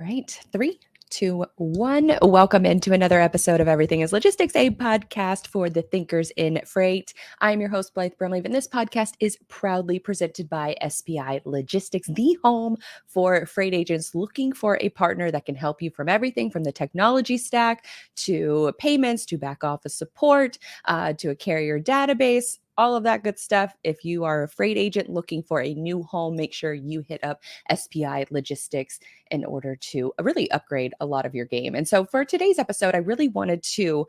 All right, three, two, one. Welcome into another episode of Everything is Logistics, a podcast for the thinkers in freight. I'm your host, Blythe Brumleve, and this podcast is proudly presented by SPI Logistics, the home for freight agents looking for a partner that can help you from everything from the technology stack to payments to back office support to a carrier database. All of that good stuff. If you are a freight agent looking for a new home, make sure you hit up SPI Logistics in order to really upgrade a lot of your game. And so for today's episode, I really wanted to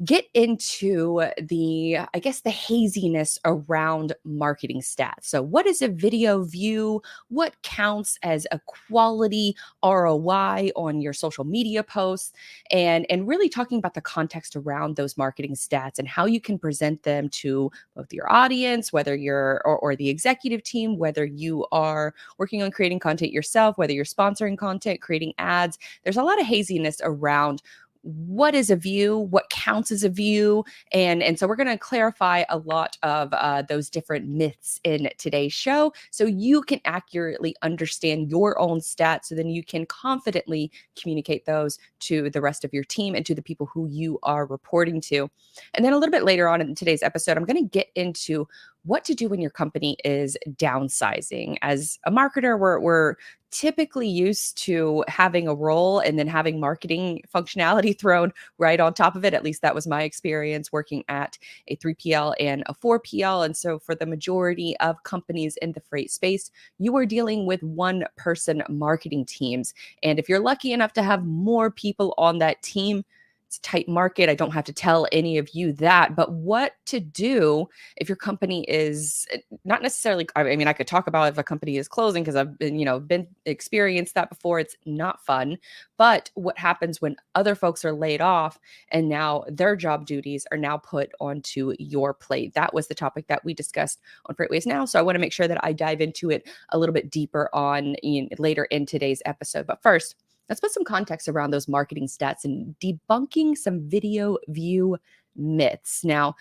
get into the haziness around marketing stats. So what is a video view? What counts as a quality ROI on your social media posts? And really talking about the context around those marketing stats and how you can present them to both your audience, whether you're or the executive team, whether you are working on creating content yourself, whether you're sponsoring content, creating ads. There's a lot of haziness around what is a view, what counts as a view. And so we're going to clarify a lot of those different myths in today's show so you can accurately understand your own stats, so then you can confidently communicate those to the rest of your team and to the people who you are reporting to. And then a little bit later on in today's episode, I'm going to get into what to do when your company is downsizing. As a marketer, we're typically used to having a role and then having marketing functionality thrown right on top of it. At least that was my experience working at a 3PL and a 4PL. And so for the majority of companies in the freight space, you are dealing with one-person marketing teams. And if you're lucky enough to have more people on that team, it's a tight market. I don't have to tell any of you that, but what to do if your company is not necessarily, I mean, I could talk about if a company is closing because I've been experienced that before. It's not fun, but what happens when other folks are laid off and now their job duties are now put onto your plate? That was the topic that we discussed on Freightways Now. So I want to make sure that I dive into it a little bit deeper on later in today's episode. But first, let's put some context around those marketing stats and debunking some video view myths. Now,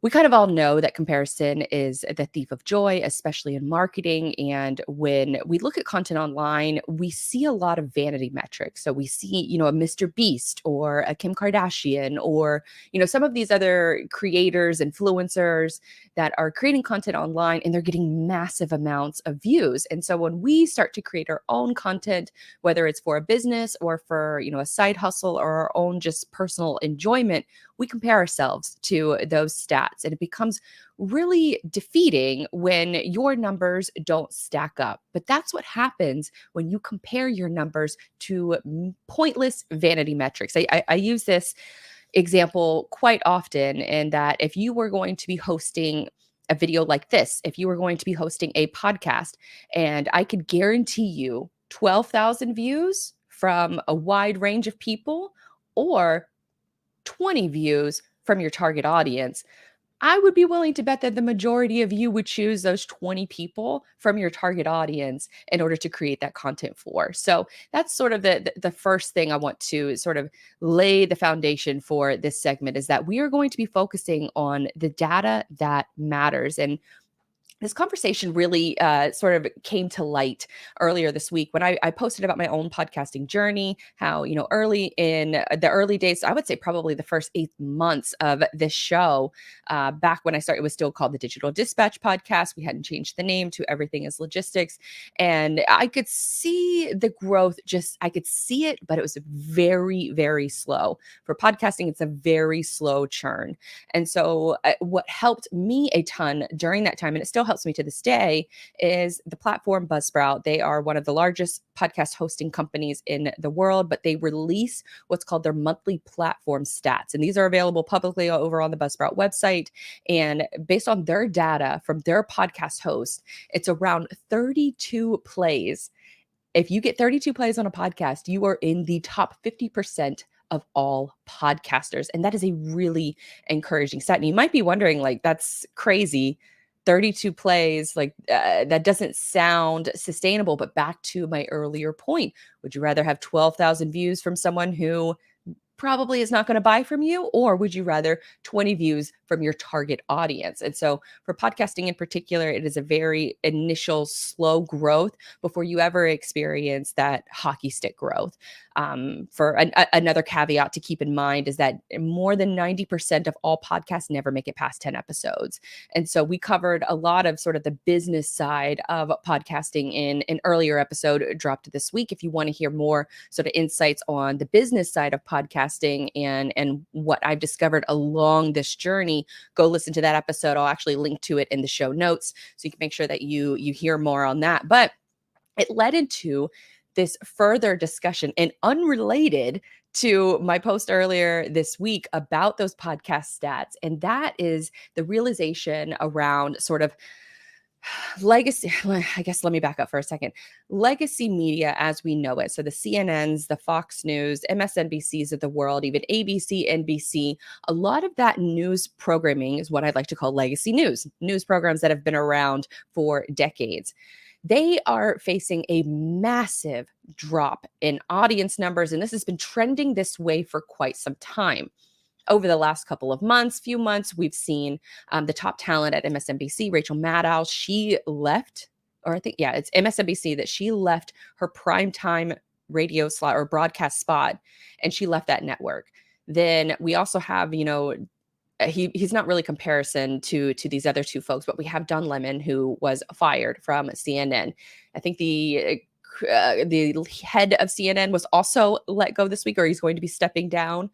we kind of all know that comparison is the thief of joy, especially in marketing. And when we look at content online, we see a lot of vanity metrics. So we see, a Mr. Beast or a Kim Kardashian or, some of these other creators, influencers that are creating content online and they're getting massive amounts of views. And so when we start to create our own content, whether it's for a business or for, a side hustle or our own just personal enjoyment, we compare ourselves to those stats. And it becomes really defeating when your numbers don't stack up. But that's what happens when you compare your numbers to pointless vanity metrics. I use this example quite often, in that if you were going to be hosting a video like this, if you were going to be hosting a podcast, and I could guarantee you 12,000 views from a wide range of people, or 20 views from your target audience, I would be willing to bet that the majority of you would choose those 20 people from your target audience in order to create that content for. So that's sort of the first thing I want to sort of lay the foundation for this segment, is that we are going to be focusing on the data that matters. And this conversation really sort of came to light earlier this week when I posted about my own podcasting journey, how, early in the early days, I would say probably the first 8 months of this show, back when I started, it was still called the Digital Dispatch Podcast. We hadn't changed the name to Everything is Logistics. And I could see the growth, I could see it, but it was very, very slow. For podcasting, it's a very slow churn. And so what helped me a ton during that time, and it still helps me to this day, is the platform Buzzsprout. They are one of the largest podcast hosting companies in the world, but they release what's called their monthly platform stats. And these are available publicly over on the Buzzsprout website. And based on their data from their podcast host, it's around 32 plays. If you get 32 plays on a podcast, you are in the top 50% of all podcasters. And that is a really encouraging stat. And you might be wondering, that's crazy. 32 plays, that doesn't sound sustainable. But back to my earlier point, would you rather have 12,000 views from someone who probably is not going to buy from you? Or would you rather 20 views from your target audience? And so for podcasting in particular, it is a very initial slow growth before you ever experience that hockey stick growth. Another caveat to keep in mind is that more than 90% of all podcasts never make it past 10 episodes. And so we covered a lot of sort of the business side of podcasting in an earlier episode dropped this week. If you want to hear more sort of insights on the business side of podcasting and what I've discovered along this journey, go listen to that episode. I'll actually link to it in the show notes so you can make sure that you hear more on that. But it led into this further discussion and unrelated to my post earlier this week about those podcast stats. And that is the realization around sort of legacy. I guess let me back up for a second. Legacy media as we know it. So the CNNs, the Fox News, MSNBCs of the world, even ABC, NBC, a lot of that news programming is what I'd like to call legacy news programs that have been around for decades. They are facing a massive drop in audience numbers, and this has been trending this way for quite some time. Over the last couple of few months, we've seen the top talent at MSNBC, Rachel Maddow, she left, or I think, yeah, it's MSNBC that she left her primetime radio slot or broadcast spot, and she left that network. Then we also have, he's not really comparison to these other two folks, but we have Don Lemon, who was fired from CNN. I think the head of CNN was also let go this week, or he's going to be stepping down.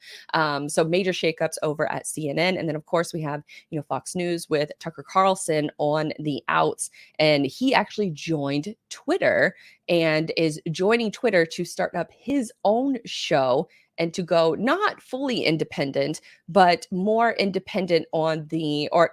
So major shakeups over at CNN. And then, of course, we have, Fox News with Tucker Carlson on the outs. And he actually joined Twitter and is joining Twitter to start up his own show and to go not fully independent, but more independent or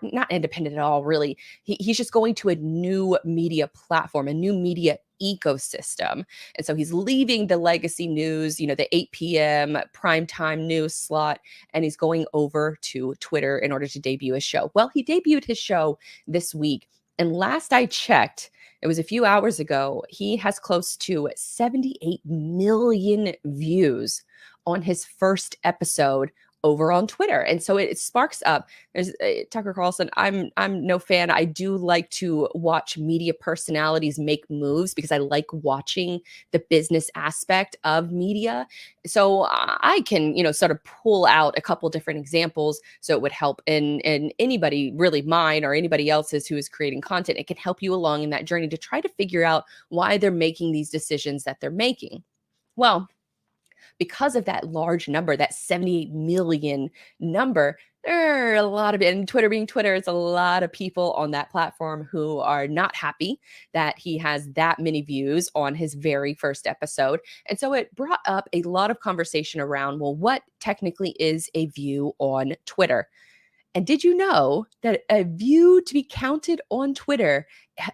not independent at all, really. He's just going to a new media platform, a new media ecosystem. And so he's leaving the legacy news, the 8 p.m. primetime news slot, and he's going over to Twitter in order to debut his show. Well, he debuted his show this week. And last I checked, it was a few hours ago, he has close to 78 million views on his first episode over on Twitter. And so it sparks up. There's Tucker Carlson. I'm no fan. I do like to watch media personalities make moves because I like watching the business aspect of media. So I can, sort of pull out a couple different examples so it would help in anybody, really mine or anybody else's who is creating content. It can help you along in that journey to try to figure out why they're making these decisions that they're making. Well, because of that large number, that 78 million number, there are a lot of, and Twitter being Twitter, it's a lot of people on that platform who are not happy that he has that many views on his very first episode. And so it brought up a lot of conversation around, well, what technically is a view on Twitter? And did you know that a view to be counted on Twitter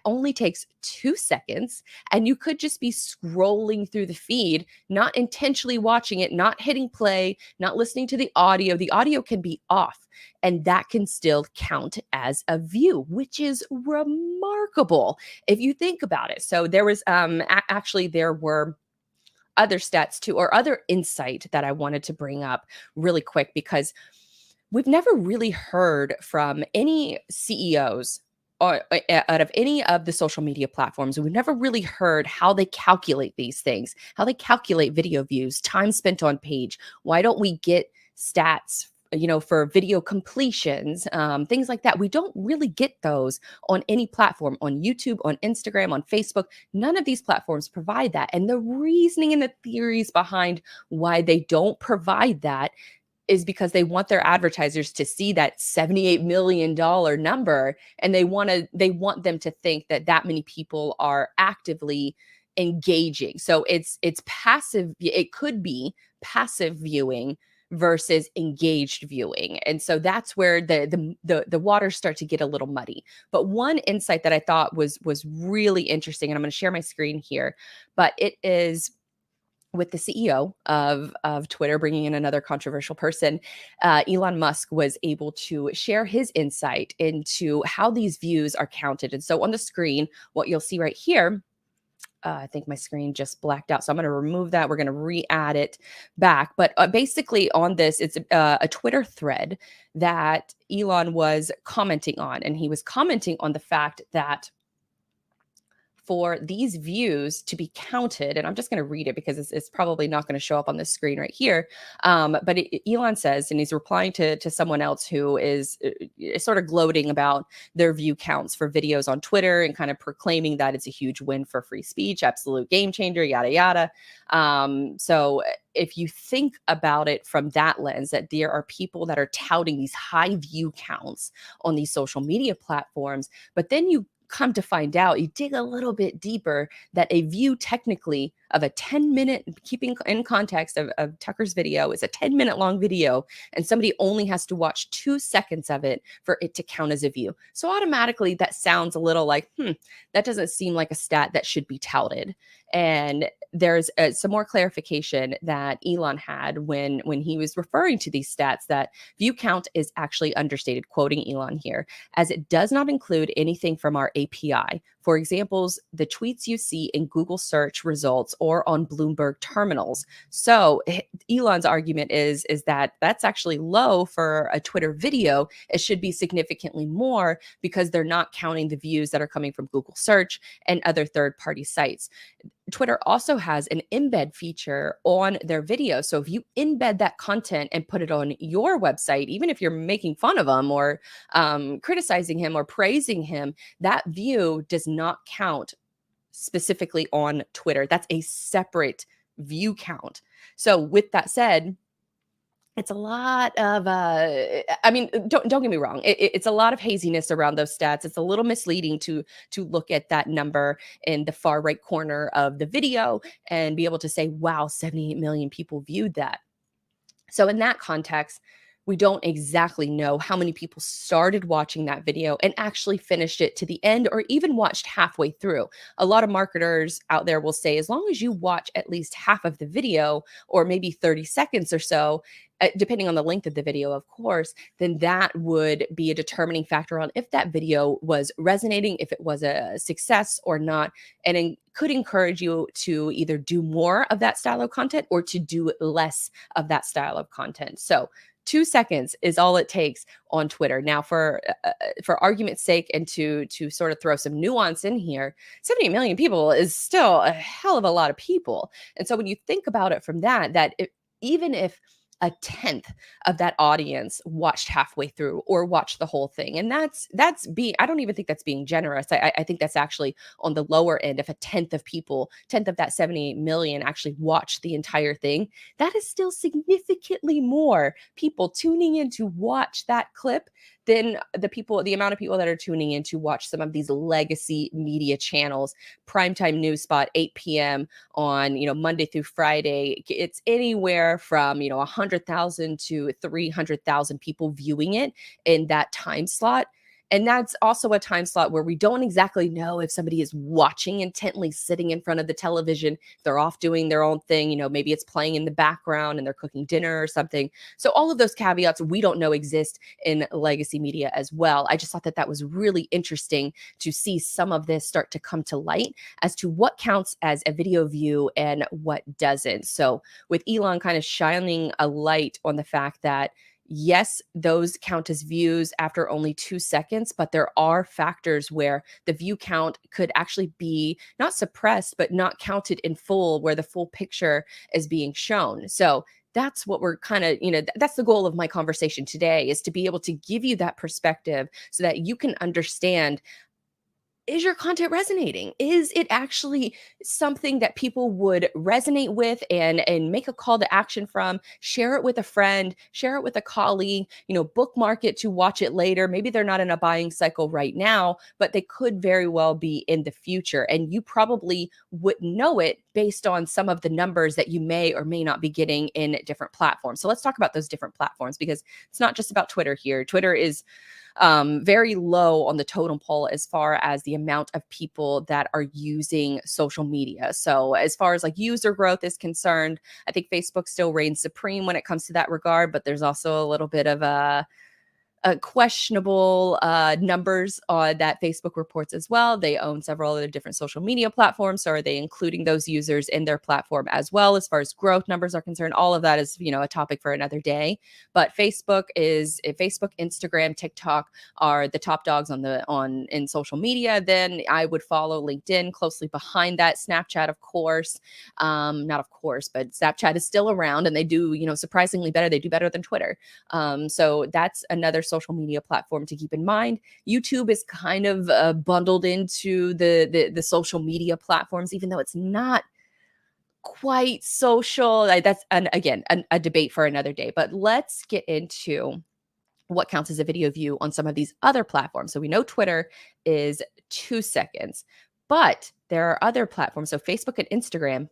only takes 2 seconds, and you could just be scrolling through the feed, not intentionally watching it, not hitting play, not listening to the audio. The audio can be off, and that can still count as a view, which is remarkable if you think about it. So there was actually there were other stats too, or other insight that I wanted to bring up really quick, because we've never really heard from any CEOs or out of any of the social media platforms. We've never really heard how they calculate these things, how they calculate video views, time spent on page. Why don't we get stats, for video completions, things like that? We don't really get those on any platform, on YouTube, on Instagram, on Facebook. None of these platforms provide that. And the reasoning and the theories behind why they don't provide that is because they want their advertisers to see that $78 million number, and they want them to think that many people are actively engaging. So it's passive. It could be passive viewing versus engaged viewing. And so that's where the waters start to get a little muddy. But one insight that I thought was really interesting, and I'm going to share my screen here, but it is with the CEO of Twitter, bringing in another controversial person. Elon Musk was able to share his insight into how these views are counted. And so on the screen, what you'll see right here I think my screen just blacked out. So I'm going to remove that. We're going to re-add it back. But basically on this, it's a Twitter thread that Elon was commenting on. And he was commenting on the fact that for these views to be counted, and I'm just going to read it because it's probably not going to show up on the screen right here. But Elon says, and he's replying to someone else who is sort of gloating about their view counts for videos on Twitter and kind of proclaiming that it's a huge win for free speech, absolute game changer, yada, yada. So if you think about it from that lens, that there are people that are touting these high view counts on these social media platforms, but then you come to find out, you dig a little bit deeper, that a view technically of a 10-minute, keeping in context of Tucker's video, is a 10-minute long video, and somebody only has to watch 2 seconds of it for it to count as a view. So automatically that sounds a little like, that doesn't seem like a stat that should be touted. And there's some more clarification that Elon had when he was referring to these stats, that view count is actually understated, quoting Elon here, as it does not include anything from our API. For examples, the tweets you see in Google search results or on Bloomberg terminals. So Elon's argument is that that's actually low for a Twitter video. It should be significantly more because they're not counting the views that are coming from Google search and other third-party sites. Twitter also has an embed feature on their video. So if you embed that content and put it on your website, even if you're making fun of him or criticizing him or praising him, that view does not count specifically on Twitter. That's a separate view count. So with that said, it's a lot of, I mean, don't get me wrong. It's a lot of haziness around those stats. It's a little misleading to look at that number in the far right corner of the video and be able to say, wow, 78 million people viewed that. So in that context, we don't exactly know how many people started watching that video and actually finished it to the end or even watched halfway through. A lot of marketers out there will say, as long as you watch at least half of the video or maybe 30 seconds or so, depending on the length of the video, of course, then that would be a determining factor on if that video was resonating, if it was a success or not, and it could encourage you to either do more of that style of content or to do less of that style of content. So 2 seconds is all it takes on Twitter. Now, for argument's sake, and to sort of throw some nuance in here, 70 million people is still a hell of a lot of people. And so when you think about it from that even if a tenth of that audience watched halfway through or watched the whole thing, and that's being, I don't even think that's being generous. I think that's actually on the lower end. If a tenth of that 78 million actually watched the entire thing, that is still significantly more people tuning in to watch that clip than the amount of people that are tuning in to watch some of these legacy media channels. Primetime news spot, 8 p.m. on, Monday through Friday. It's anywhere from, 100,000 to 300,000 people viewing it in that time slot. And that's also a time slot where we don't exactly know if somebody is watching intently, sitting in front of the television. They're off doing their own thing. Maybe it's playing in the background and they're cooking dinner or something. So all of those caveats we don't know exist in legacy media as well. I just thought that was really interesting to see some of this start to come to light as to what counts as a video view and what doesn't. So with Elon kind of shining a light on the fact that yes, those count as views after only 2 seconds, but there are factors where the view count could actually be not suppressed, but not counted in full, where the full picture is being shown. So that's what we're kind of, that's the goal of my conversation today, is to be able to give you that perspective so that you can understand, is your content resonating? Is it actually something that people would resonate with and make a call to action from? Share it with a friend, share it with a colleague, bookmark it to watch it later. Maybe they're not in a buying cycle right now, but they could very well be in the future. And you probably wouldn't know it based on some of the numbers that you may or may not be getting in different platforms. So let's talk about those different platforms, because it's not just about Twitter here. Twitter is very low on the totem pole as far as the amount of people that are using social media. So as far as like user growth is concerned, I think Facebook still reigns supreme when it comes to that regard, but there's also a little bit of questionable numbers that Facebook reports as well. They own several other different social media platforms. So are they including those users in their platform as well? As far as growth numbers are concerned, all of that is, a topic for another day. But Facebook, Instagram, TikTok are the top dogs in social media. Then I would follow LinkedIn closely behind that. Snapchat, of course, not of course, but Snapchat is still around, and they do, surprisingly better. They do better than Twitter. So that's another social media platform to keep in mind. YouTube is kind of bundled into the social media platforms, even though it's not quite social. That's a debate for another day. But let's get into what counts as a video view on some of these other platforms. So we know Twitter is 2 seconds, but there are other platforms. So Facebook and Instagram,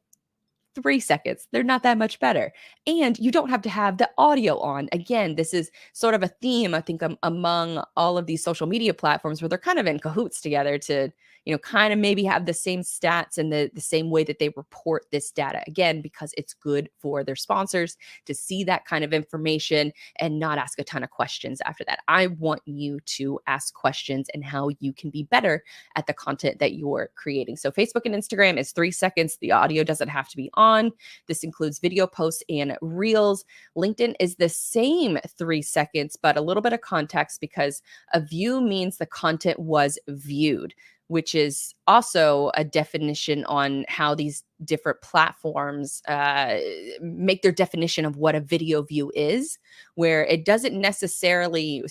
3 seconds. They're not that much better. And you don't have to have the audio on. Again, this is sort of a theme, I think, among all of these social media platforms, where they're kind of in cahoots together to, kind of maybe have the same stats and the same way that they report this data. Again, because it's good for their sponsors to see that kind of information and not ask a ton of questions after that. I want you to ask questions and how you can be better at the content that you're creating. So Facebook and Instagram is 3 seconds. The audio doesn't have to be on. This includes video posts and reels. LinkedIn is the same 3 seconds, but a little bit of context, because a view means the content was viewed, which is also a definition on how these different platforms make their definition of what a video view is, where it doesn't necessarily,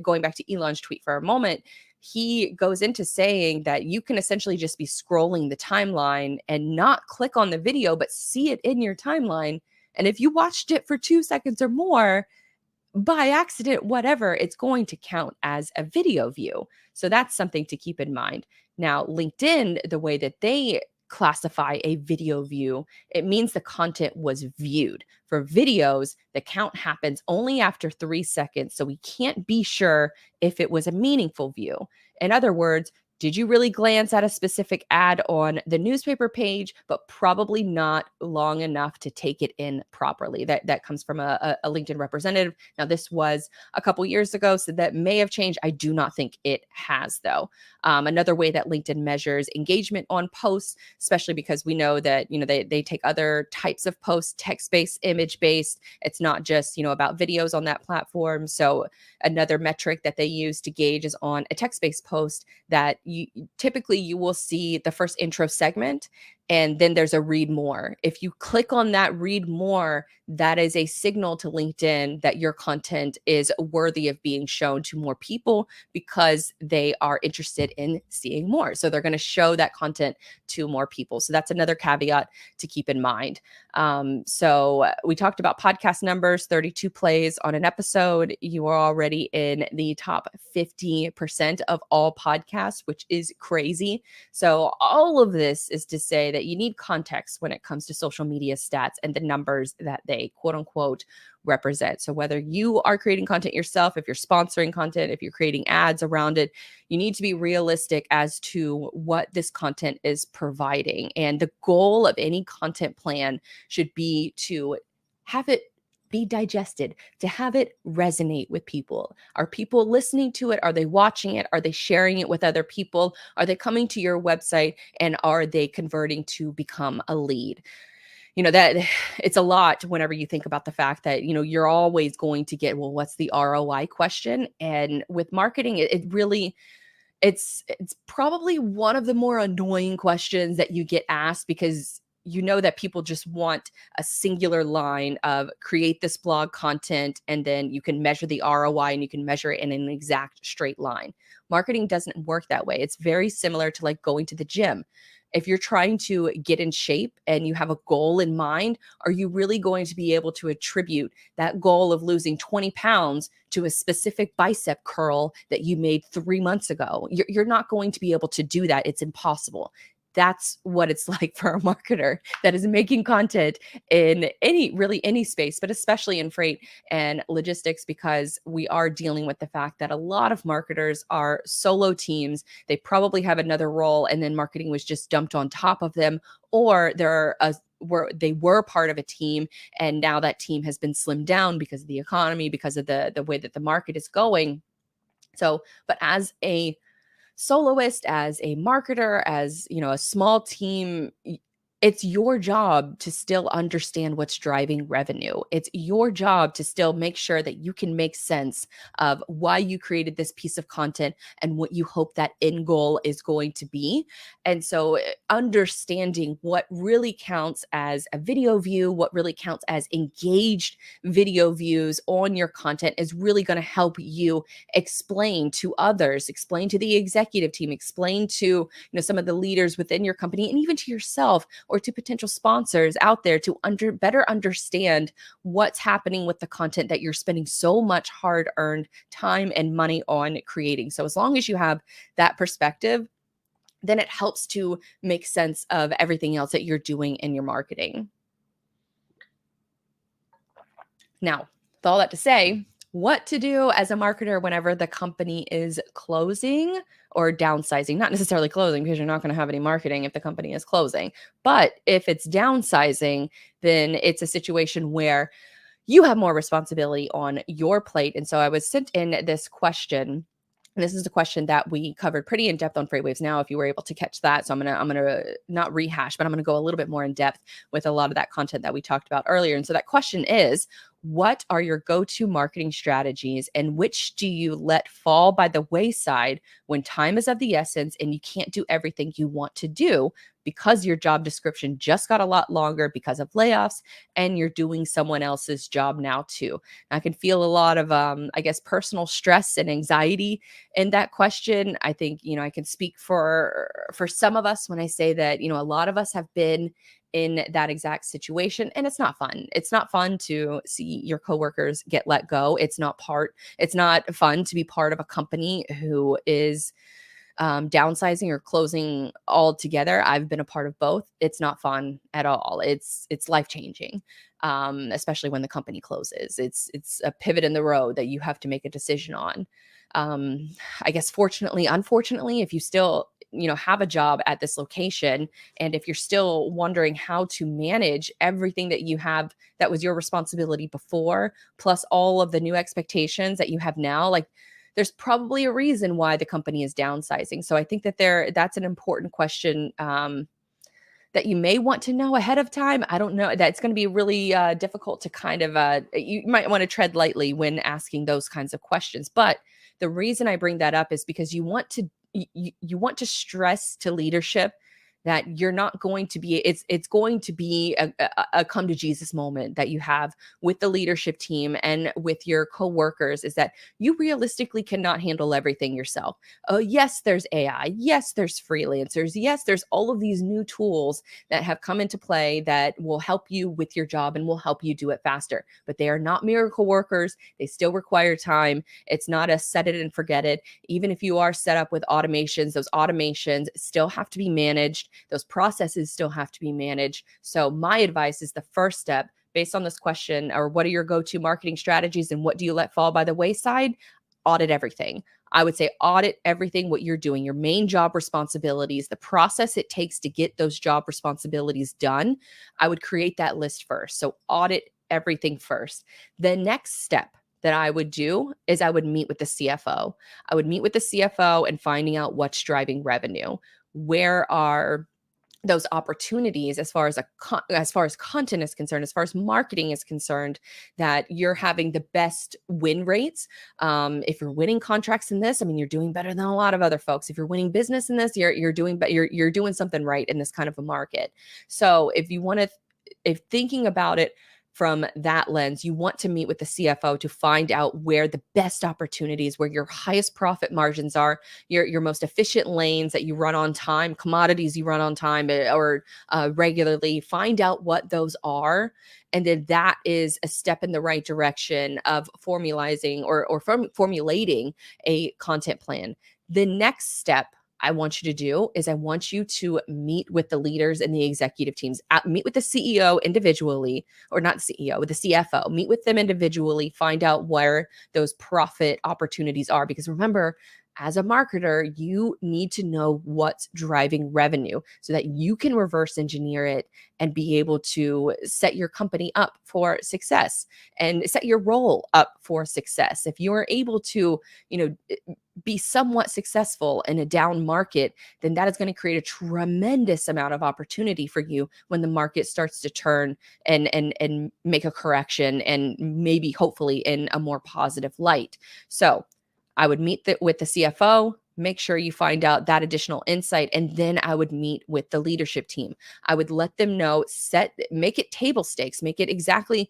going back to Elon's tweet for a moment, he goes into saying that you can essentially just be scrolling the timeline and not click on the video, but see it in your timeline. And if you watched it for 2 seconds or more, by accident, whatever, it's going to count as a video view. So that's something to keep in mind. Now, LinkedIn, the way that they classify a video view, it means the content was viewed. For videos, the count happens only after 3 seconds, so we can't be sure if it was a meaningful view. In other words, did you really glance at a specific ad on the newspaper page, but probably not long enough to take it in properly? That comes from a LinkedIn representative. Now, this was a couple years ago, so that may have changed. I do not think it has, though. Another way that LinkedIn measures engagement on posts, especially because we know that, they take other types of posts, text-based, image-based. It's not just, about videos on that platform. So another metric that they use to gauge is on a text-based post that you will see the first intro segment, and then there's a read more. If you click on that read more, that is a signal to LinkedIn that your content is worthy of being shown to more people, because they are interested in seeing more. So they're going to show that content to more people. So that's another caveat to keep in mind. So we talked about podcast numbers, 32 plays on an episode. You are already in the top 50% of all podcasts, which is crazy. So all of this is to say that you need context when it comes to social media stats and the numbers that they quote unquote represent. So whether you are creating content yourself, if you're sponsoring content, if you're creating ads around it, you need to be realistic as to what this content is providing. And the goal of any content plan should be to have it be digested, to have it resonate with people. Are people listening to it? Are they watching it? Are they sharing it with other people? Are they coming to your website, and are they converting to become a lead? That it's a lot whenever you think about the fact that, you're always going to get, well, what's the ROI question? And with marketing, it's probably one of the more annoying questions that you get asked, because that people just want a singular line of create this blog content, and then you can measure the ROI and you can measure it in an exact straight line. Marketing doesn't work that way. It's very similar to like going to the gym. If you're trying to get in shape and you have a goal in mind, are you really going to be able to attribute that goal of losing 20 pounds to a specific bicep curl that you made 3 months ago? You're not going to be able to do that. It's impossible. That's what it's like for a marketer that is making content in any space, but especially in freight and logistics, because we are dealing with the fact that a lot of marketers are solo teams. They probably have another role, and then marketing was just dumped on top of them, or there are were part of a team, and now that team has been slimmed down because of the economy, because of the way that the market is going. So, but as a soloist, as a marketer, as a small team, it's your job to still understand what's driving revenue. It's your job to still make sure that you can make sense of why you created this piece of content and what you hope that end goal is going to be. And so understanding what really counts as a video view, what really counts as engaged video views on your content is really going to help you explain to others, explain to the executive team, explain to some of the leaders within your company, and even to yourself or to potential sponsors out there to better understand what's happening with the content that you're spending so much hard-earned time and money on creating. So as long as you have that perspective, then it helps to make sense of everything else that you're doing in your marketing. Now, with all that to say, what to do as a marketer whenever the company is closing or downsizing, not necessarily closing because you're not going to have any marketing if the company is closing. But if it's downsizing, then it's a situation where you have more responsibility on your plate. And so I was sent in this question. And this is a question that we covered pretty in depth on FreightWaves Now, if you were able to catch that. So I'm gonna not rehash, but I'm gonna go a little bit more in depth with a lot of that content that we talked about earlier. And so that question is, what are your go-to marketing strategies and which do you let fall by the wayside when time is of the essence and you can't do everything you want to do because your job description just got a lot longer because of layoffs and you're doing someone else's job now too? I can feel a lot of, I guess, personal stress and anxiety in that question. I think, I can speak for some of us when I say that, a lot of us have been in that exact situation, and it's not fun. It's not fun to see your coworkers get let go. It's not fun to be part of a company who is downsizing or closing altogether. I've been a part of both. It's not fun at all. It's life-changing. Especially when the company closes. It's a pivot in the road that you have to make a decision on. I guess fortunately, unfortunately, if you still have a job at this location, and if you're still wondering how to manage everything that you have that was your responsibility before, plus all of the new expectations that you have now, like there's probably a reason why the company is downsizing. So I think that that's an important question that you may want to know ahead of time. I don't know. That's going to be really difficult to kind of, you might want to tread lightly when asking those kinds of questions. But the reason I bring that up is because you want to stress to leadership that you're not going to be, it's going to be a come to Jesus moment that you have with the leadership team and with your coworkers, is that you realistically cannot handle everything yourself. Oh, yes, there's AI. Yes, there's freelancers. Yes, there's all of these new tools that have come into play that will help you with your job and will help you do it faster. But they are not miracle workers. They still require time. It's not a set it and forget it. Even if you are set up with automations, those automations still have to be managed. Those processes still have to be managed. So my advice is the first step based on this question, or what are your go-to marketing strategies and what do you let fall by the wayside? Audit everything. I would say audit everything, what you're doing, your main job responsibilities, the process it takes to get those job responsibilities done. I would create that list first. So audit everything first. The next step that I would do is I would meet with the CFO. I would meet with the CFO and finding out what's driving revenue. Where are those opportunities as far as content is concerned, as far as marketing is concerned, that you're having the best win rates. If you're winning contracts in this, I mean, you're doing better than a lot of other folks. If you're winning business in this, you're doing something right in this kind of a market. So if thinking about it from that lens, you want to meet with the CFO to find out where the best opportunities, where your highest profit margins are, your most efficient lanes that you run on time, commodities you run on time or regularly. Find out what those are. And then that is a step in the right direction of formulating a content plan. The next step I want you to do is I want you to meet with the leaders and the executive teams. Meet with the CEO individually, or not the CEO, with the CFO. Meet with them individually. Find out where those profit opportunities are. Because remember, as a marketer, you need to know what's driving revenue so that you can reverse engineer it and be able to set your company up for success and set your role up for success. If you're able to, be somewhat successful in a down market, then that is going to create a tremendous amount of opportunity for you when the market starts to turn and make a correction, and maybe hopefully in a more positive light. So I would meet with the CFO, make sure you find out that additional insight, and then I would meet with the leadership team. I would let them know, make it table stakes, make it exactly,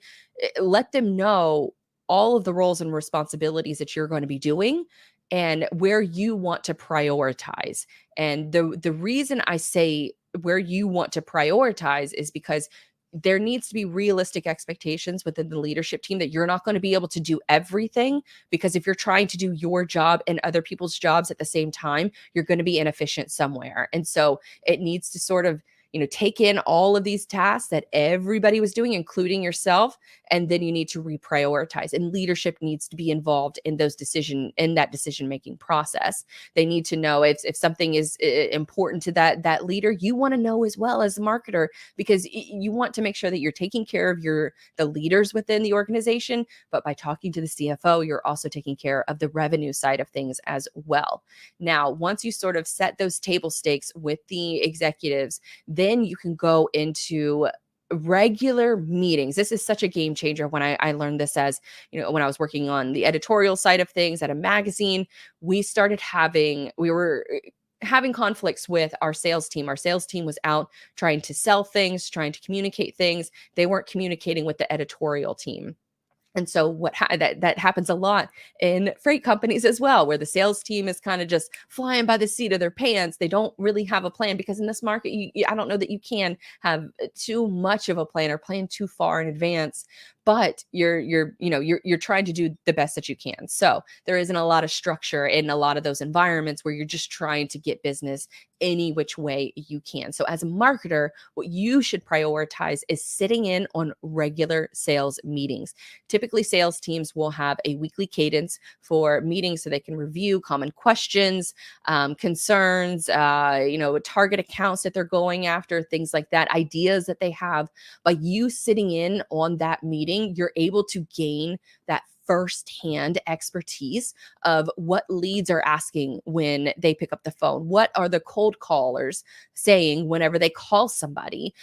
let them know all of the roles and responsibilities that you're going to be doing and where you want to prioritize. And the reason I say where you want to prioritize is because there needs to be realistic expectations within the leadership team that you're not going to be able to do everything, because if you're trying to do your job and other people's jobs at the same time, you're going to be inefficient somewhere. And so it needs to sort of, take in all of these tasks that everybody was doing, including yourself, and then you need to reprioritize. And leadership needs to be involved in that decision-making process. They need to know if something is important to that leader. You want to know as well as a marketer, because you want to make sure that you're taking care of the leaders within the organization. But by talking to the CFO, you're also taking care of the revenue side of things as well. Now, once you sort of set those table stakes with the executives, then you can go into regular meetings. This is such a game changer. When I learned this, as when I was working on the editorial side of things at a magazine, we were having conflicts with our sales team. Our sales team was out trying to sell things, trying to communicate things. They weren't communicating with the editorial team. And so that happens a lot in freight companies as well, where the sales team is kind of just flying by the seat of their pants. They don't really have a plan, because in this market, I don't know that you can have too much of a plan or plan too far in advance. But you're trying to do the best that you can. So there isn't a lot of structure in a lot of those environments where you're just trying to get business any which way you can. So as a marketer, what you should prioritize is sitting in on regular sales meetings. Typically, sales teams will have a weekly cadence for meetings so they can review common questions, concerns, target accounts that they're going after, things like that, ideas that they have. By you sitting in on that meeting, you're able to gain that firsthand expertise of what leads are asking when they pick up the phone. What are the cold callers saying whenever they call somebody?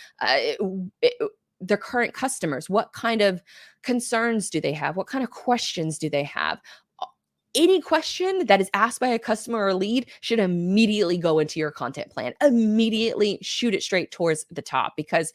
Their current customers, what kind of concerns do they have? What kind of questions do they have? Any question that is asked by a customer or lead should immediately go into your content plan. Immediately shoot it straight towards the top, because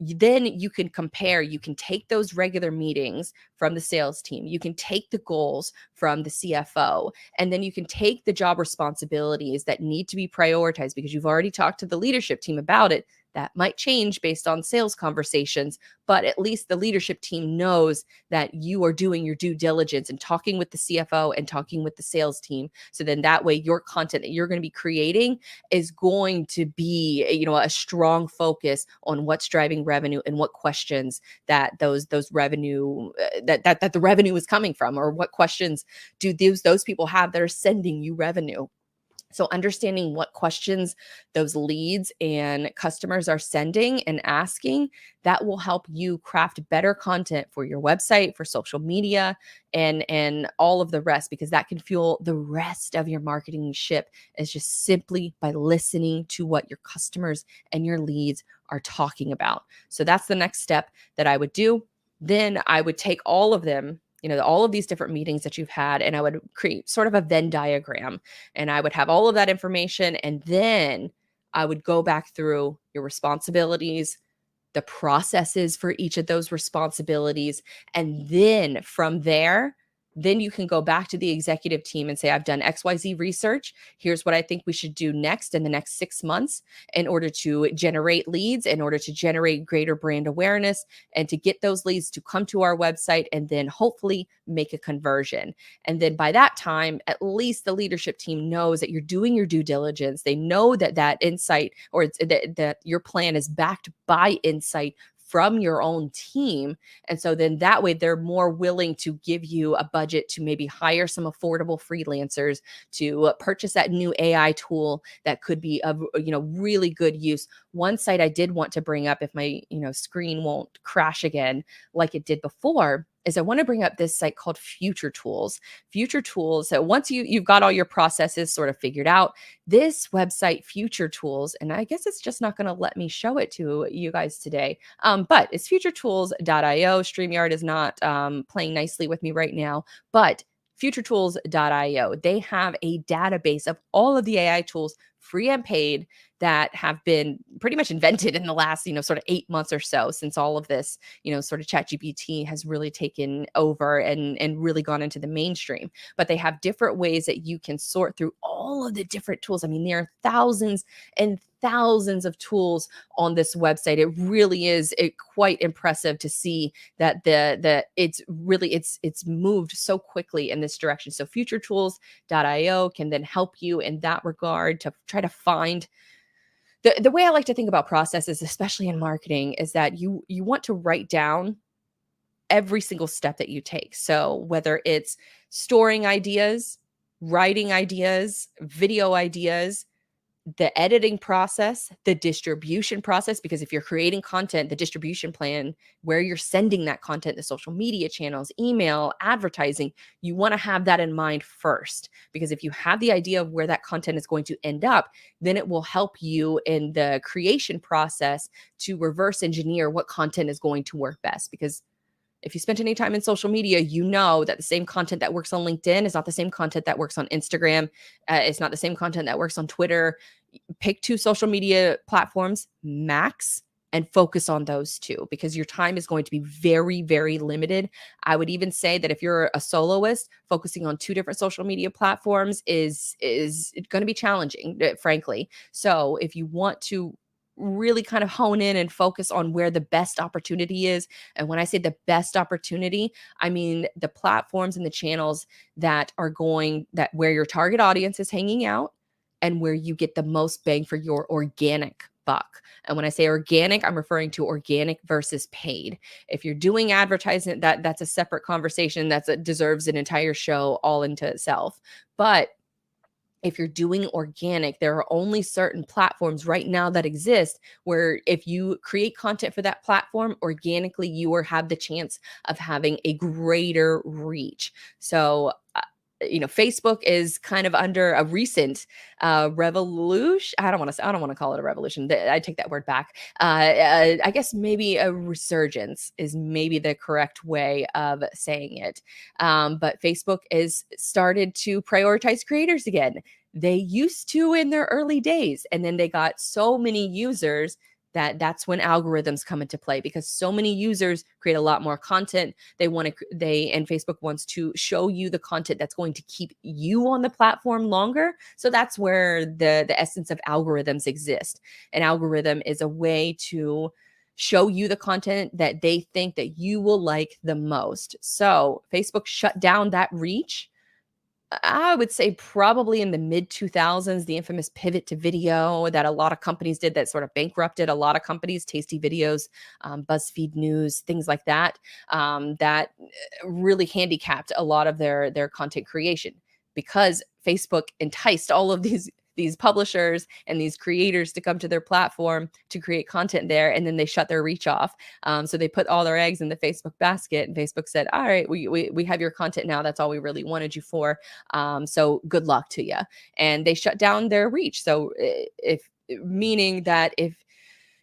then you can compare. You can take those regular meetings from the sales team. You can take the goals from the CFO, and then you can take the job responsibilities that need to be prioritized, because you've already talked to the leadership team about it. That might change based on sales conversations, but at least the leadership team knows that you are doing your due diligence and talking with the CFO and talking with the sales team. So then that way your content that you're going to be creating is going to be, a strong focus on what's driving revenue and what questions that those revenue that the revenue is coming from, or what questions do those people have that are sending you revenue. So understanding what questions those leads and customers are sending and asking, that will help you craft better content for your website, for social media, and all of the rest, because that can fuel the rest of your marketing ship, is just simply by listening to what your customers and your leads are talking about. So that's the next step that I would do. Then I would take all of them, all of these different meetings that you've had, and I would create sort of a Venn diagram, and I would have all of that information. And then I would go back through your responsibilities, the processes for each of those responsibilities. And then from there, then you can go back to the executive team and say, I've done XYZ research. Here's what I think we should do next in the next 6 months in order to generate leads, in order to generate greater brand awareness, and to get those leads to come to our website and then hopefully make a conversion. And then by that time, at least the leadership team knows that you're doing your due diligence. They know that insight, or that your plan is backed by insight from your own team. And so then that way they're more willing to give you a budget to maybe hire some affordable freelancers to purchase that new AI tool that could be of really good use. One site I did want to bring up, if my screen won't crash again like it did before, is I want to bring up this site called Future Tools. Future Tools. So once you've got all your processes sort of figured out, this website Future Tools, and I guess it's just not going to let me show it to you guys today. But it's futuretools.io. StreamYard is not playing nicely with me right now, but futuretools.io. They have a database of all of the AI tools, free and paid, that have been pretty much invented in the last, sort of 8 months or so, since all of this, sort of ChatGPT has really taken over and really gone into the mainstream. But they have different ways that you can sort through all of the different tools. I mean, there are thousands and thousands of tools on this website. It really is quite impressive to see that it's moved so quickly in this direction. So futuretools.io can then help you in that regard to try to find the way I like to think about processes, especially in marketing, is that you want to write down every single step that you take. So whether it's storing ideas, writing ideas, video ideas, the editing process, the distribution process, because if you're creating content, the distribution plan, where you're sending that content, the social media channels, email, advertising, you want to have that in mind first. Because if you have the idea of where that content is going to end up, then it will help you in the creation process to reverse engineer what content is going to work best. Because if you spent any time in social media, you know that the same content that works on LinkedIn is not the same content that works on Instagram. It's not the same content that works on Twitter. Pick 2 social media platforms max and focus on those 2, because your time is going to be very, very limited. I would even say that if you're a soloist, focusing on 2 different social media platforms is going to be challenging, frankly. So if you want to really kind of hone in and focus on where the best opportunity is. And when I say the best opportunity, I mean the platforms and the channels that where your target audience is hanging out and where you get the most bang for your organic buck. And when I say organic, I'm referring to organic versus paid. If you're doing advertising, that's a separate conversation that deserves an entire show all into itself. But if you're doing organic, there are only certain platforms right now that exist where if you create content for that platform organically, you will have the chance of having a greater reach. So, Facebook is kind of under a recent revolution. I don't want to call it a revolution. I take that word back. I guess maybe a resurgence is maybe the correct way of saying it. But Facebook is started to prioritize creators again. They used to in their early days, and then they got so many users that's when algorithms come into play, because so many users create a lot more content. And Facebook wants to show you the content that's going to keep you on the platform longer. So that's where the essence of algorithms exist. An algorithm is a way to show you the content that they think that you will like the most. So Facebook shut down that reach, I would say probably in the mid 2000s, the infamous pivot to video that a lot of companies did that sort of bankrupted a lot of companies, Tasty Videos, BuzzFeed News, things like that, that really handicapped a lot of their content creation, because Facebook enticed all of these publishers and these creators to come to their platform to create content there, and then they shut their reach off. So they put all their eggs in the Facebook basket, and Facebook said, all right, we have your content now. That's all we really wanted you for. So good luck to you. And they shut down their reach. So meaning that if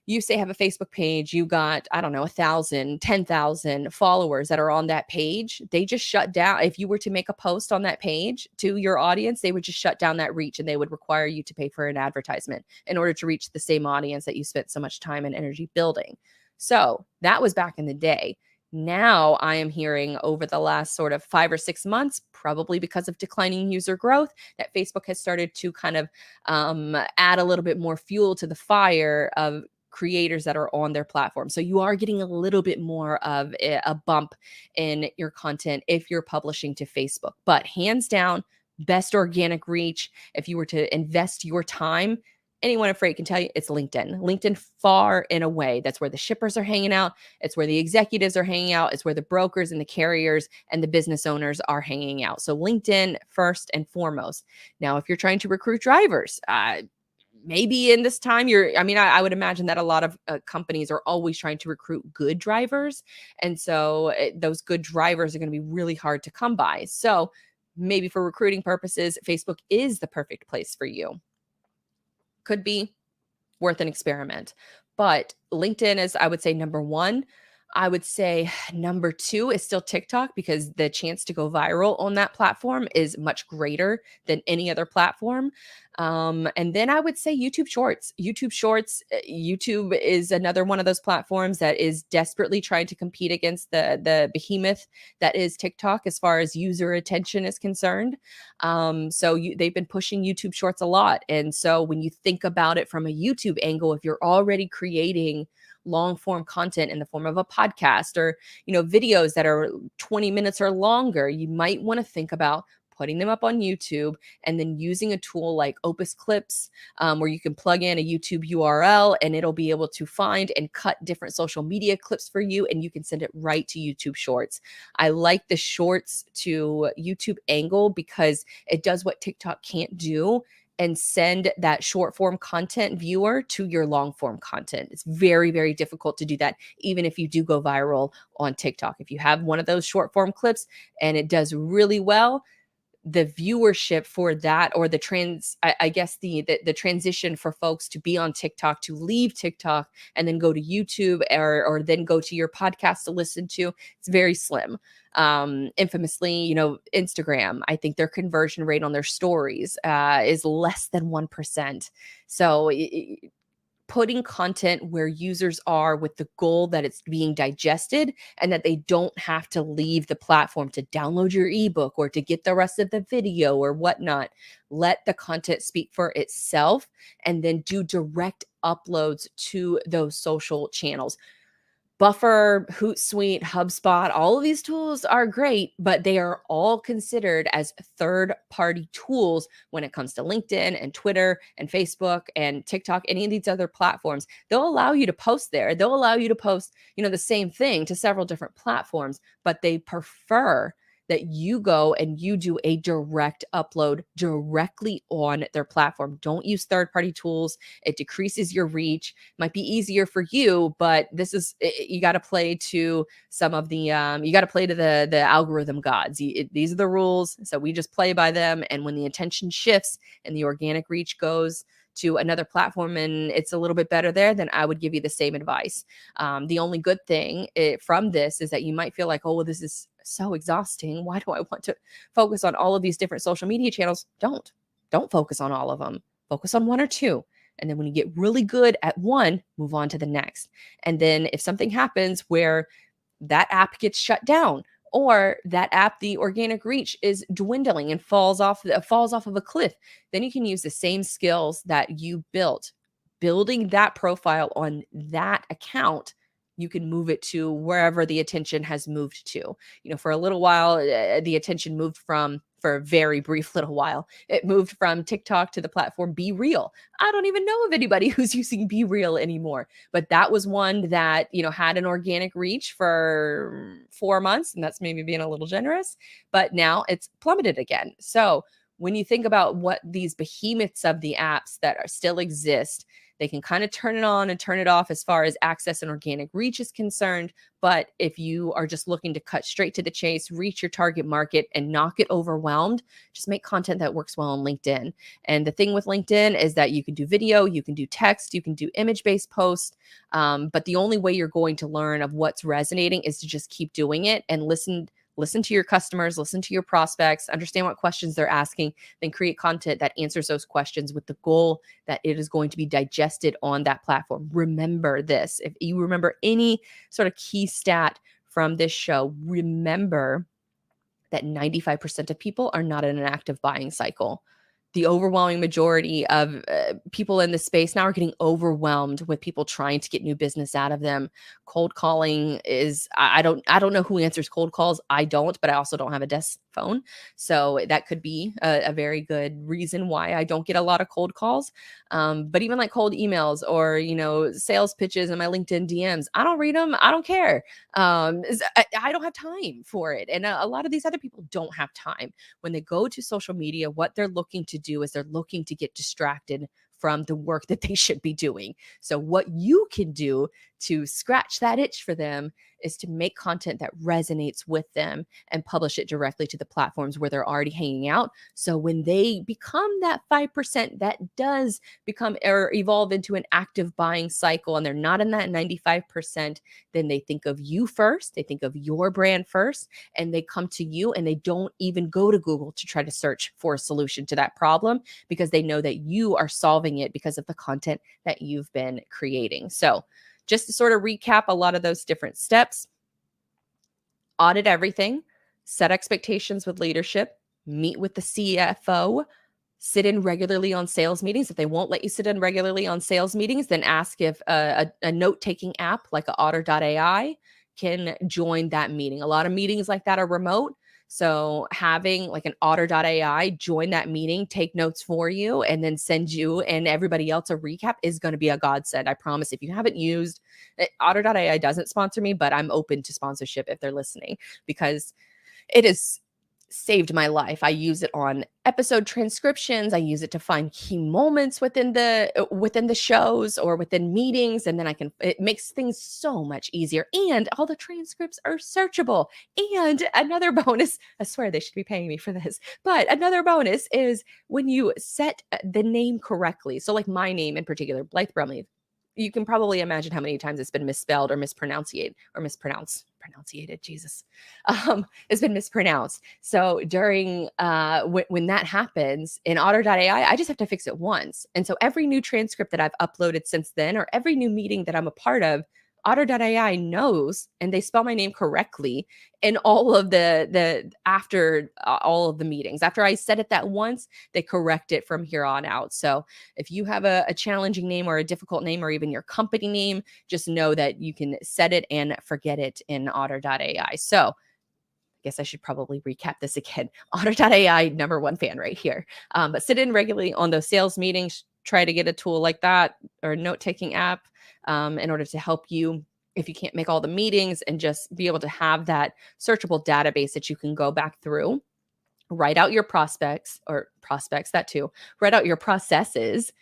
you say have a Facebook page, you got, I don't know, 1,000, 10,000 followers that are on that page, they just shut down. If you were to make a post on that page to your audience, they would just shut down that reach, and they would require you to pay for an advertisement in order to reach the same audience that you spent so much time and energy building. So that was back in the day. Now I am hearing over the last sort of 5 or 6 months, probably because of declining user growth, that Facebook has started to kind of add a little bit more fuel to the fire of creators that are on their platform. So you are getting a little bit more of a bump in your content if you're publishing to Facebook. But hands down, best organic reach, if you were to invest your time, anyone at Freight can tell you it's LinkedIn. LinkedIn far and away. That's where the shippers are hanging out. It's where the executives are hanging out. It's where the brokers and the carriers and the business owners are hanging out. So LinkedIn first and foremost. Now, if you're trying to recruit drivers, maybe in this time I would imagine that a lot of companies are always trying to recruit good drivers. And so those good drivers are going to be really hard to come by. So maybe for recruiting purposes, Facebook is the perfect place for you. Could be worth an experiment. But LinkedIn is, I would say, number one. I would say number two is still TikTok, because the chance to go viral on that platform is much greater than any other platform. And then I would say YouTube Shorts. YouTube is another one of those platforms that is desperately trying to compete against the behemoth that is TikTok as far as user attention is concerned. They've been pushing YouTube Shorts a lot. And so when you think about it from a YouTube angle, if you're already creating long form content in the form of a podcast or, videos that are 20 minutes or longer, you might want to think about putting them up on YouTube and then using a tool like Opus Clips, where you can plug in a YouTube URL and it'll be able to find and cut different social media clips for you, and you can send it right to YouTube Shorts. I like the Shorts to YouTube angle because it does what TikTok can't do, and send that short form content viewer to your long form content. It's very, very difficult to do that, even if you do go viral on TikTok. If you have one of those short form clips and it does really well, the viewership for that, or the transition for folks to be on TikTok, to leave TikTok and then go to YouTube or then go to your podcast to listen to, it's very slim. Infamously, Instagram, I think their conversion rate on their stories is less than 1%. So putting content where users are with the goal that it's being digested and that they don't have to leave the platform to download your ebook or to get the rest of the video or whatnot. Let the content speak for itself, and then do direct uploads to those social channels. Buffer, Hootsuite, HubSpot, all of these tools are great, but they are all considered as third-party tools when it comes to LinkedIn and Twitter and Facebook and TikTok, any of these other platforms. They'll allow you to post there. They'll allow you to post, the same thing to several different platforms, but they prefer that you go and you do a direct upload directly on their platform. Don't use third-party tools. It decreases your reach. Might be easier for you, but you got to play to some of the the algorithm gods. These are the rules, so we just play by them. And when the attention shifts and the organic reach goes to another platform and it's a little bit better there, then I would give you the same advice. The only good thing from this is that you might feel like, oh, well, this is so exhausting. Why do I want to focus on all of these different social media channels? Don't focus on all of them. Focus on one or two. And then when you get really good at one, move on to the next. And then if something happens where that app gets shut down, or that app, the organic reach is dwindling and falls off of a cliff, then you can use the same skills that you built building that profile on that account. You can move it to wherever the attention has moved to. For a little while, the attention moved for a very brief little while, it moved from TikTok to the platform Be Real. I don't even know of anybody who's using Be Real anymore, but that was one that, had an organic reach for 4 months, and that's maybe being a little generous, but now it's plummeted again. So when you think about what these behemoths of the apps that still exist, they can kind of turn it on and turn it off as far as access and organic reach is concerned. But if you are just looking to cut straight to the chase, reach your target market and not get overwhelmed, just make content that works well on LinkedIn. And the thing with LinkedIn is that you can do video, you can do text, you can do image-based posts. But the only way you're going to learn of what's resonating is to just keep doing it and listen to your customers, listen to your prospects, understand what questions they're asking, then create content that answers those questions with the goal that it is going to be digested on that platform. Remember this. If you remember any sort of key stat from this show, remember that 95% of people are not in an active buying cycle. The overwhelming majority of people in this space now are getting overwhelmed with people trying to get new business out of them. Cold calling is, I don't know who answers cold calls. I don't, but I also don't have a desk phone. So that could be a very good reason why I don't get a lot of cold calls. But even like cold emails or, sales pitches in my LinkedIn DMs, I don't read them. I don't care. I don't have time for it. And a lot of these other people don't have time. When they go to social media, what they're looking to do is they're looking to get distracted from the work that they should be doing. So what you can do to scratch that itch for them is to make content that resonates with them and publish it directly to the platforms where they're already hanging out. So when they become that 5% that does become or evolve into an active buying cycle and they're not in that 95%, then they think of you first, they think of your brand first, and they come to you and they don't even go to Google to try to search for a solution to that problem because they know that you are solving it because of the content that you've been creating. So just to sort of recap a lot of those different steps, audit everything, set expectations with leadership, meet with the CFO, sit in regularly on sales meetings. If they won't let you sit in regularly on sales meetings, then ask if a note-taking app like a Otter.ai can join that meeting. A lot of meetings like that are remote. So having like an Otter.ai join that meeting, take notes for you, and then send you and everybody else a recap is going to be a godsend. I promise. If you haven't used Otter.ai, doesn't sponsor me, but I'm open to sponsorship if they're listening because it has saved my life. I use it on episode transcriptions. I use it to find key moments within the shows or within meetings, and then it makes things so much easier. And all the transcripts are searchable. And another bonus, I swear they should be paying me for this, but another bonus is when you set the name correctly. So like my name in particular, Blythe Brumley, you can probably imagine how many times it's been misspelled or pronunciated. Jesus, it's been mispronounced. So during when that happens in Otter.ai, I just have to fix it once. And so every new transcript that I've uploaded since then, or every new meeting that I'm a part of, Otter.ai knows, and they spell my name correctly in all of the after all of the meetings. After I said it that once, they correct it from here on out. So if you have a challenging name or a difficult name or even your company name, just know that you can set it and forget it in Otter.ai. So I guess I should probably recap this again. Otter.ai, number one fan right here. But sit in regularly on those sales meetings. Try to get a tool like that or a note-taking app in order to help you if you can't make all the meetings and just be able to have that searchable database that you can go back through. Write out your prospects, that too. Write out your processes.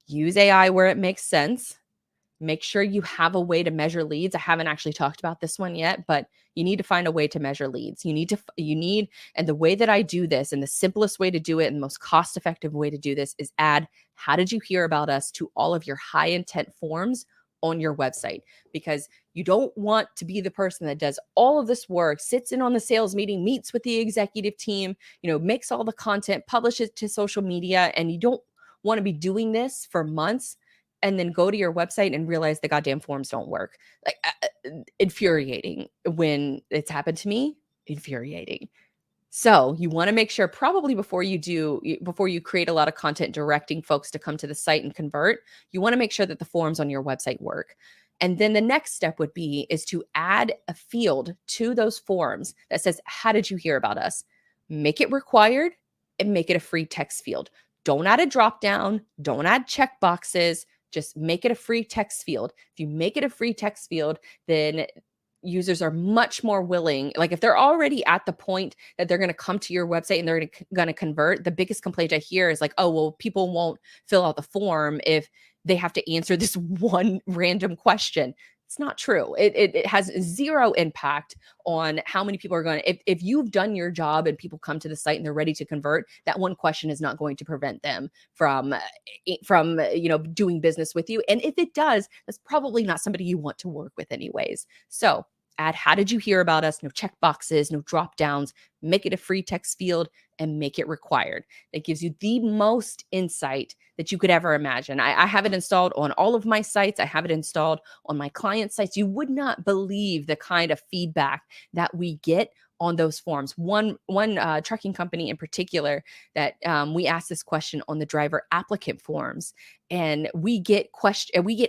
Use AI where it makes sense. Make sure you have a way to measure leads. I haven't actually talked about this one yet, but you need to find a way to measure leads. And the way that I do this, and the simplest way to do it and the most cost-effective way to do this is add, how did you hear about us to all of your high intent forms on your website? Because you don't want to be the person that does all of this work, sits in on the sales meeting, meets with the executive team, makes all the content, publishes it to social media, and you don't want to be doing this for months and then go to your website and realize the goddamn forms don't work. Like infuriating when it's happened to me, infuriating. So you want to make sure probably before you create a lot of content directing folks to come to the site and convert, you want to make sure that the forms on your website work. And then the next step is to add a field to those forms that says, how did you hear about us? Make it required and make it a free text field. Don't add a drop down. Don't add check boxes. Just make it a free text field. If you make it a free text field, then users are much more willing. Like if they're already at the point that they're going to come to your website and they're going to convert, the biggest complaint I hear is like, oh, well, people won't fill out the form if they have to answer this one random question. It's not true. It has zero impact on how many people are going to, if you've done your job and people come to the site and they're ready to convert, that one question is not going to prevent them from doing business with you. And if it does, that's probably not somebody you want to work with anyways. So add, how did you hear about us? No check boxes, no drop downs, make it a free text field and make it required. That gives you the most insight that you could ever imagine. I have it installed on all of my sites. I have it installed on my client sites. You would not believe the kind of feedback that we get on those forms. One trucking company in particular that we asked this question on the driver applicant forms, and we get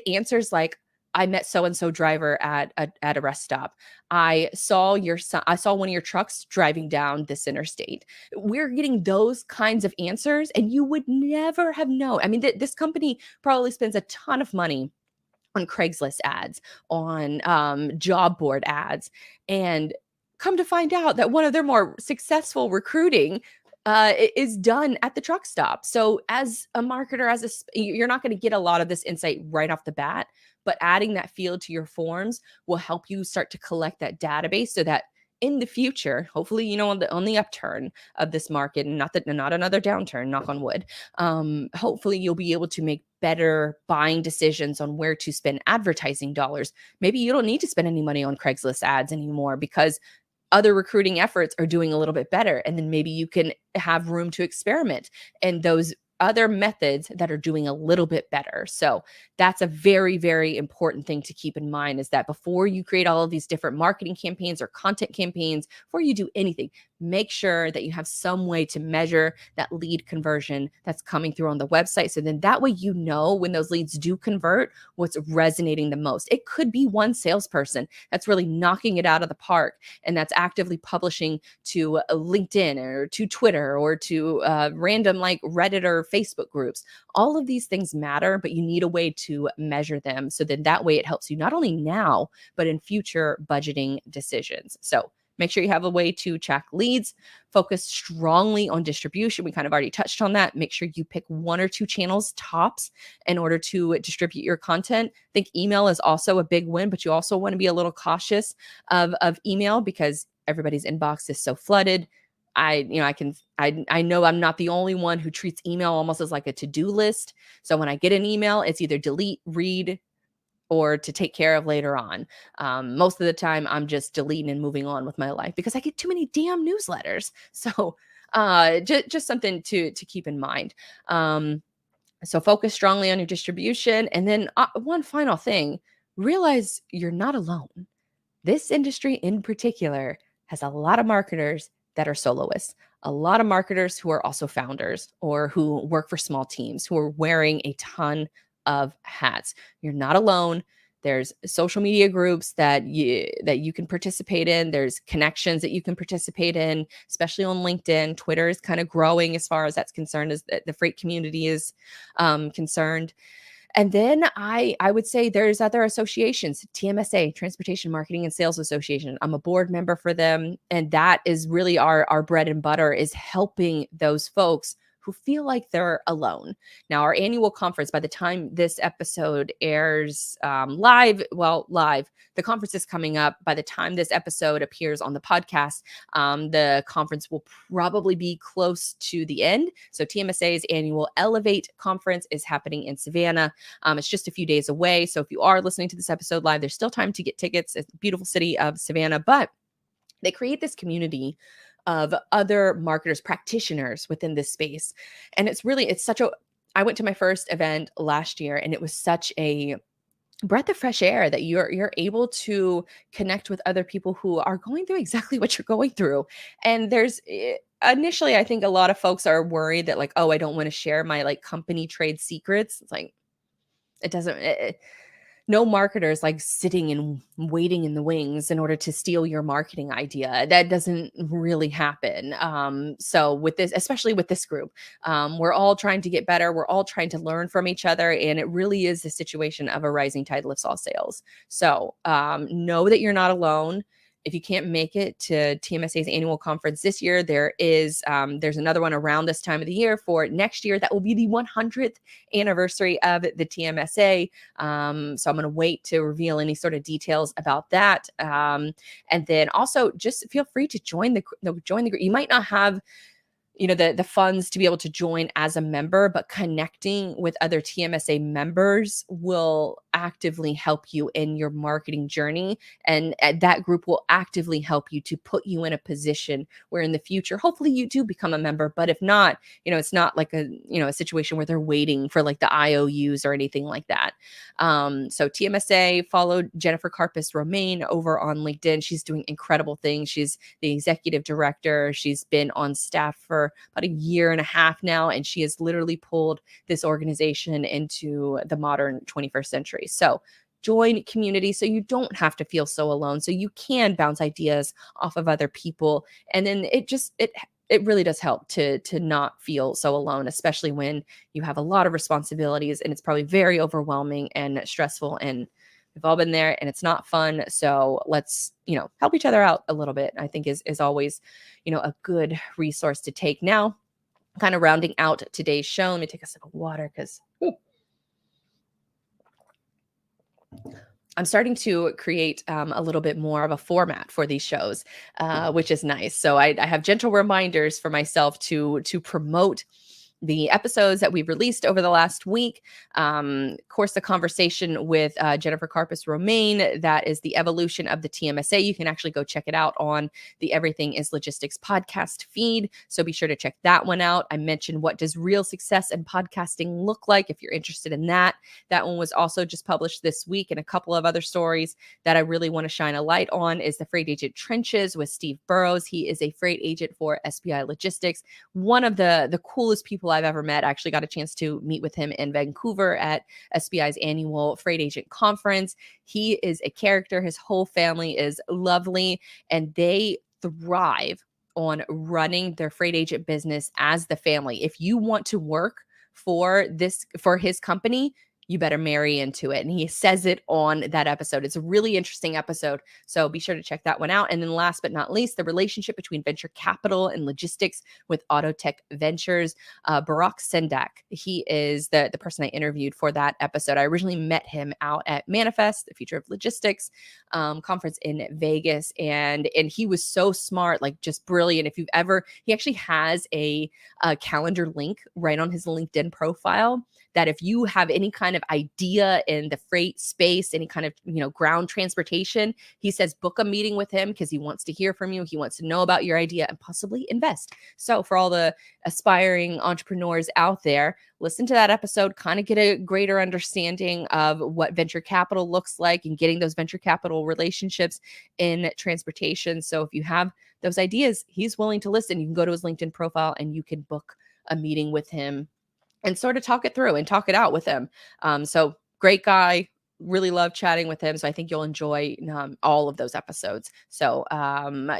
answers like, I met so-and-so driver at a rest stop. I saw I saw one of your trucks driving down this interstate. We're getting those kinds of answers, and you would never have known. I mean, this company probably spends a ton of money on Craigslist ads, on job board ads, and come to find out that one of their more successful recruiting is done at the truck stop. So, as a marketer, you're not going to get a lot of this insight right off the bat, but adding that field to your forms will help you start to collect that database so that in the future, hopefully, on the upturn of this market, and not another downturn, knock on wood, hopefully you'll be able to make better buying decisions on where to spend advertising dollars. Maybe you don't need to spend any money on Craigslist ads anymore because other recruiting efforts are doing a little bit better. And then maybe you can have room to experiment and those other methods that are doing a little bit better. So that's a very, very important thing to keep in mind, is that before you create all of these different marketing campaigns or content campaigns, before you do anything, make sure that you have some way to measure that lead conversion that's coming through on the website. So then that way, when those leads do convert, what's resonating the most. It could be one salesperson that's really knocking it out of the park and that's actively publishing to LinkedIn or to Twitter or to random like Reddit or Facebook groups. All of these things matter, but you need a way to measure them. So then that way it helps you not only now, but in future budgeting decisions. So make sure you have a way to track leads, focus strongly on distribution. We kind of already touched on that. Make sure you pick one or two channels tops in order to distribute your content. I think email is also a big win, but you also want to be a little cautious of email because everybody's inbox is so flooded. I know I'm not the only one who treats email almost as like a to-do list. So when I get an email, it's either delete, read, or to take care of later on. Most of the time, I'm just deleting and moving on with my life because I get too many damn newsletters. So just something to keep in mind. So focus strongly on your distribution. And then one final thing, realize you're not alone. This industry in particular has a lot of marketers that are soloists, a lot of marketers who are also founders or who work for small teams, who are wearing a ton of hats. You're not alone. There's social media groups that you can participate in. There's connections that you can participate in, especially on LinkedIn. Twitter is kind of growing as far as that's concerned, as the freight community is concerned. And then I would say there's other associations, TMSA, Transportation Marketing and Sales Association. I'm a board member for them. And that is really our bread and butter, is helping those folks who feel like they're alone. Now, our annual conference, by the time this episode airs live, the conference is coming up. By the time this episode appears on the podcast, the conference will probably be close to the end. So TMSA's annual Elevate conference is happening in Savannah. It's just a few days away. So if you are listening to this episode live, there's still time to get tickets. It's a beautiful city of Savannah, but they create this community of other marketers, practitioners within this space. And I went to my first event last year and it was such a breath of fresh air that you're able to connect with other people who are going through exactly what you're going through. And initially, I think a lot of folks are worried that like, oh, I don't want to share my like company trade secrets. It's like, no marketer is like sitting and waiting in the wings in order to steal your marketing idea. That doesn't really happen. So with this, especially with this group, we're all trying to get better. We're all trying to learn from each other. And it really is the situation of a rising tide lifts all sails. So know that you're not alone. If you can't make it to TMSA's annual conference this year, there's another one around this time of the year for next year. That will be the 100th anniversary of the TMSA. So I'm going to wait to reveal any sort of details about that. And then also just feel free to join the group. You might not have the funds to be able to join as a member, but connecting with other TMSA members will actively help you in your marketing journey. And that group will actively help you to put you in a position where in the future, hopefully you do become a member. But if not, it's not like a situation where they're waiting for like the IOUs or anything like that. So TMSA, followed Jennifer Carpus Romaine over on LinkedIn. She's doing incredible things. She's the executive director. She's been on staff for about a year and a half now, and she has literally pulled this organization into the modern 21st century. So join community so you don't have to feel so alone, so you can bounce ideas off of other people. And then it really does help to not feel so alone, especially when you have a lot of responsibilities and it's probably very overwhelming and stressful, and we've all been there and it's not fun. So let's, help each other out a little bit, I think is always, a good resource to take. Now, kind of rounding out today's show, let me take a sip of water because I'm starting to create a little bit more of a format for these shows, which is nice. So I have gentle reminders for myself to promote the episodes that we've released over the last week. Of course, the conversation with Jennifer Carpus Romaine, that is the evolution of the TMSA. You can actually go check it out on the Everything is Logistics podcast feed. So be sure to check that one out. I mentioned what does real success in podcasting look like if you're interested in that. That one was also just published this week, and a couple of other stories that I really want to shine a light on is the Freight Agent Trenches with Steve Burrows. He is a freight agent for SPI Logistics. One of the coolest people I've ever met. I actually got a chance to meet with him in Vancouver at SPI's annual Freight Agent Conference. He is a character. His whole family is lovely, and they thrive on running their freight agent business as the family. If you want to work for his company, you better marry into it. And he says it on that episode. It's a really interesting episode. So be sure to check that one out. And then last but not least, the relationship between venture capital and logistics with Autotech Ventures. Barak Sendak, he is the person I interviewed for that episode. I originally met him out at Manifest, the Future of Logistics conference in Vegas. And he was so smart, like just brilliant. He actually has a calendar link right on his LinkedIn profile, that if you have any kind of idea in the freight space, any kind of, ground transportation, he says, book a meeting with him because he wants to hear from you. He wants to know about your idea and possibly invest. So for all the aspiring entrepreneurs out there, listen to that episode, kind of get a greater understanding of what venture capital looks like and getting those venture capital relationships in transportation. So if you have those ideas, he's willing to listen. You can go to his LinkedIn profile and you can book a meeting with him and sort of talk it through and talk it out with him. So great guy, really love chatting with him. So I think you'll enjoy all of those episodes. So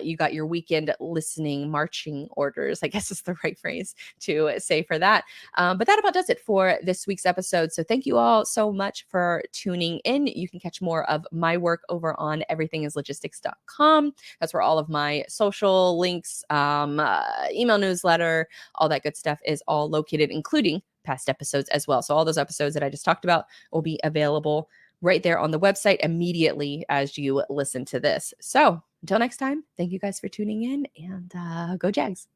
you got your weekend listening marching orders, I guess is the right phrase to say for that. But that about does it for this week's episode. So thank you all so much for tuning in. You can catch more of my work over on everythingislogistics.com. That's where all of my social links, email newsletter, all that good stuff is all located, including past episodes as well. So all those episodes that I just talked about will be available right there on the website immediately as you listen to this. So until next time, thank you guys for tuning in, and go Jags.